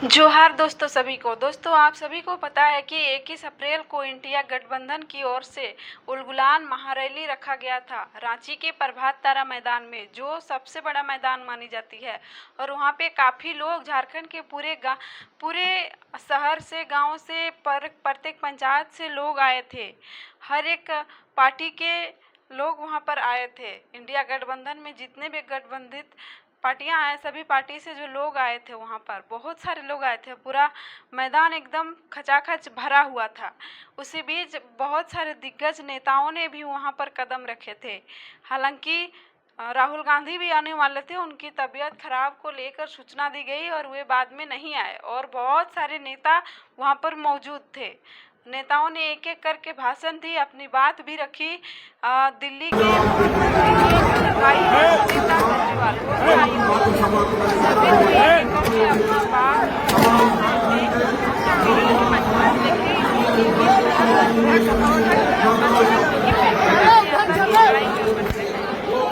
जोहार दोस्तों सभी को। दोस्तों आप सभी को पता है कि 21 अप्रैल को इंडिया गठबंधन की ओर से उलगुलान महारैली रखा गया था रांची के प्रभात तारा मैदान में, जो सबसे बड़ा मैदान मानी जाती है। और वहां पे काफ़ी लोग झारखंड के पूरे शहर से, गांव से, प्रत्येक पंचायत से लोग आए थे। हर एक पार्टी के लोग वहां पर आए थे। इंडिया गठबंधन में जितने भी गठबंधित पार्टियां हैं, सभी पार्टी से जो लोग आए थे, वहाँ पर बहुत सारे लोग आए थे। पूरा मैदान एकदम खचाखच भरा हुआ था। उसी बीच बहुत सारे दिग्गज नेताओं ने भी वहाँ पर कदम रखे थे। हालांकि राहुल गांधी भी आने वाले थे, उनकी तबीयत खराब को लेकर सूचना दी गई और वे बाद में नहीं आए। और बहुत सारे नेता वहाँ पर मौजूद थे। नेताओं ने एक एक करके भाषण दी, अपनी बात भी रखी। दिल्ली के भाई नेता केजरीवाल वो भी आई हुई, सभी को एक एक करके अपना बात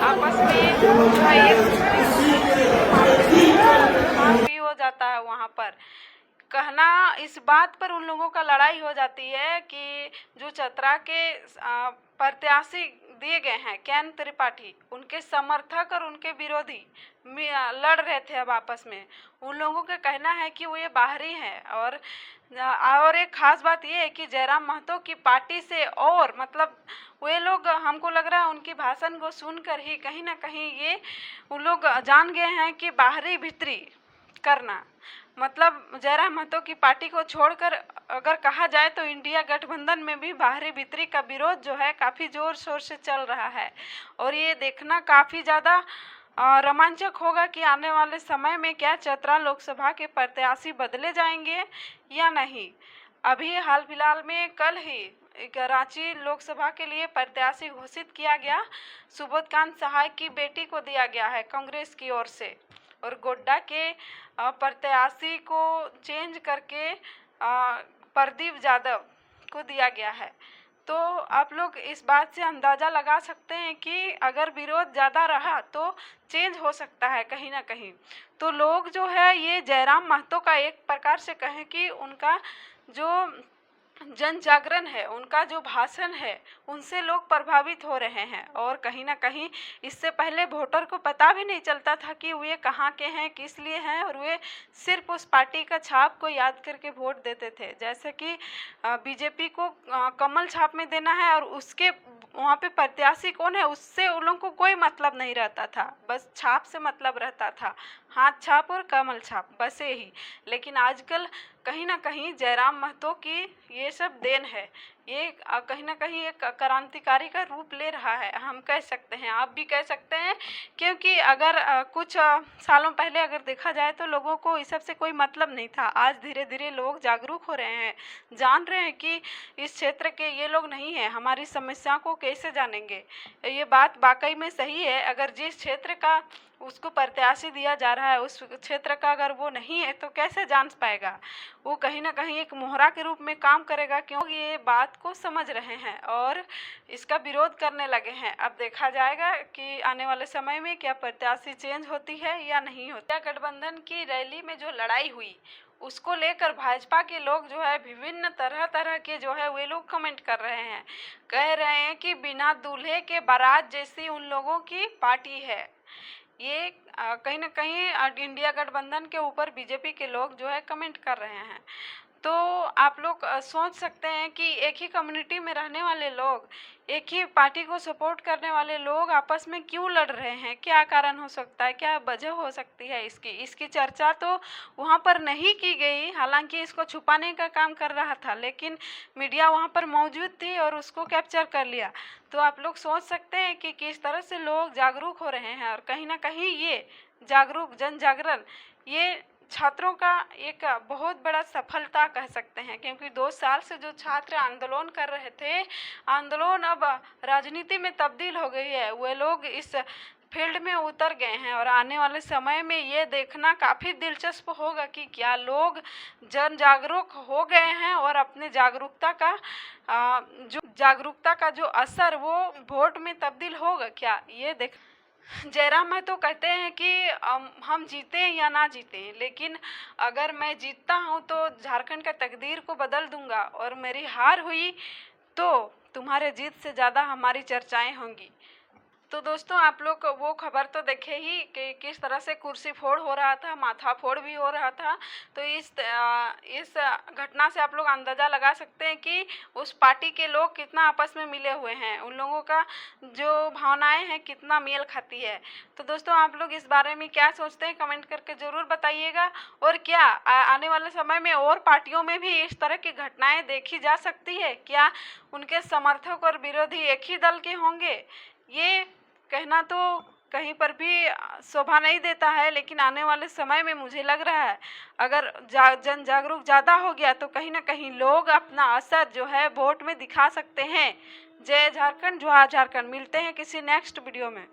आपस में हो जाता है। वहाँ पर कहना, इस बात पर उन लोगों का लड़ाई हो जाती है कि जो चतरा के प्रत्याशी दिए गए हैं कैन त्रिपाठी, उनके समर्थक और उनके विरोधी लड़ रहे थे अब आपस में। उन लोगों का कहना है कि वो ये बाहरी हैं। और एक खास बात ये है कि जयराम महतो की पार्टी से, और मतलब वे लोग, हमको लग रहा है उनकी भाषण को सुनकर ही कहीं ना कहीं ये उन लोग जान गए हैं कि बाहरी भीतरी करना, मतलब जयराम महतो की पार्टी को छोड़कर अगर कहा जाए तो इंडिया गठबंधन में भी बाहरी भीतरी का विरोध जो है काफ़ी जोर शोर से चल रहा है। और ये देखना काफ़ी ज़्यादा रोमांचक होगा कि आने वाले समय में क्या चतरा लोकसभा के प्रत्याशी बदले जाएंगे या नहीं। अभी हाल फिलहाल में कल ही एक रांची लोकसभा के लिए प्रत्याशी घोषित किया गया। सुबोधकांत सहाय की बेटी को दिया गया है कांग्रेस की ओर से, और गोड्डा के प्रत्याशी को चेंज करके प्रदीप यादव को दिया गया है। तो आप लोग इस बात से अंदाज़ा लगा सकते हैं कि अगर विरोध ज़्यादा रहा तो चेंज हो सकता है कहीं ना कहीं। तो लोग जो है, ये जयराम महतो का एक प्रकार से कहें कि उनका जो जन जागरण है, उनका जो भाषण है, उनसे लोग प्रभावित हो रहे हैं। और कहीं ना कहीं इससे पहले वोटर को पता भी नहीं चलता था कि वे कहाँ के हैं, किस लिए हैं, और वे सिर्फ उस पार्टी का छाप को याद करके वोट देते थे। जैसे कि बीजेपी को कमल छाप में देना है और उसके वहाँ पे प्रत्याशी कौन है उससे उन लोगों को कोई मतलब नहीं रहता था, बस छाप से मतलब रहता था, हाथ छाप और कमल छाप, बस यही। लेकिन आजकल कहीं ना कहीं जयराम महतो की ये सब देन है। ये कहीं ना कहीं एक क्रांतिकारी का रूप ले रहा है, हम कह सकते हैं, आप भी कह सकते हैं। क्योंकि अगर कुछ सालों पहले अगर देखा जाए तो लोगों को इस सब से कोई मतलब नहीं था। आज धीरे धीरे लोग जागरूक हो रहे हैं, जान रहे हैं कि इस क्षेत्र के ये लोग नहीं हैं, हमारी समस्या को कैसे जानेंगे। ये बात वाकई में सही है। अगर जिस क्षेत्र का उसको प्रत्याशी दिया जा रहा है, उस क्षेत्र का अगर वो नहीं है तो कैसे जान पाएगा। वो कहीं ना कहीं एक मोहरा के रूप में काम करेगा, क्योंकि ये बात को समझ रहे हैं और इसका विरोध करने लगे हैं। अब देखा जाएगा कि आने वाले समय में क्या प्रत्याशी चेंज होती है या नहीं होती। गठबंधन की रैली में जो लड़ाई हुई उसको लेकर भाजपा के लोग जो है विभिन्न तरह तरह के जो है वे लोग कमेंट कर रहे हैं, कह रहे हैं कि बिना दूल्हे के बारात जैसी उन लोगों की पार्टी है। ये कहीं ना कहीं इंडिया गठबंधन के ऊपर बीजेपी के लोग जो है कमेंट कर रहे हैं। तो आप लोग सोच सकते हैं कि एक ही कम्युनिटी में रहने वाले लोग, एक ही पार्टी को सपोर्ट करने वाले लोग आपस में क्यों लड़ रहे हैं, क्या कारण हो सकता है, क्या वजह हो सकती है इसकी चर्चा तो वहाँ पर नहीं की गई। हालांकि इसको छुपाने का काम कर रहा था, लेकिन मीडिया वहाँ पर मौजूद थी और उसको कैप्चर कर लिया। तो आप लोग सोच सकते हैं कि किस तरह से लोग जागरूक हो रहे हैं। और कहीं ना कहीं ये जन जागरण ये छात्रों का एक बहुत बड़ा सफलता कह सकते हैं, क्योंकि 2 साल से जो छात्र आंदोलन कर रहे थे, आंदोलन अब राजनीति में तब्दील हो गई है। वे लोग इस फील्ड में उतर गए हैं और आने वाले समय में ये देखना काफ़ी दिलचस्प होगा कि क्या लोग जन जागरूक हो गए हैं और अपने जागरूकता का जो असर वो वोट में तब्दील होगा क्या, ये देख। जयराम महतो कहते हैं कि हम जीते या ना जीते, लेकिन अगर मैं जीतता हूँ तो झारखंड का तकदीर को बदल दूंगा, और मेरी हार हुई तो तुम्हारे जीत से ज़्यादा हमारी चर्चाएं होंगी। तो दोस्तों, आप लोग वो खबर तो देखे ही कि किस तरह से कुर्सी फोड़ हो रहा था, माथा फोड़ भी हो रहा था। तो इस घटना से आप लोग अंदाज़ा लगा सकते हैं कि उस पार्टी के लोग कितना आपस में मिले हुए हैं, उन लोगों का जो भावनाएं हैं कितना मेल खाती है। तो दोस्तों, आप लोग इस बारे में क्या सोचते हैं, कमेंट करके ज़रूर बताइएगा। और क्या आने वाले समय में और पार्टियों में भी इस तरह की घटनाएं देखी जा सकती है? क्या उनके समर्थक और विरोधी एक ही दल के होंगे? ये कहना तो कहीं पर भी शोभा नहीं देता है, लेकिन आने वाले समय में मुझे लग रहा है अगर जन जागरूक ज़्यादा हो गया तो कहीं ना कहीं लोग अपना असर जो है वोट में दिखा सकते हैं। जय झारखंड, जोहार झारखंड। मिलते हैं किसी नेक्स्ट वीडियो में।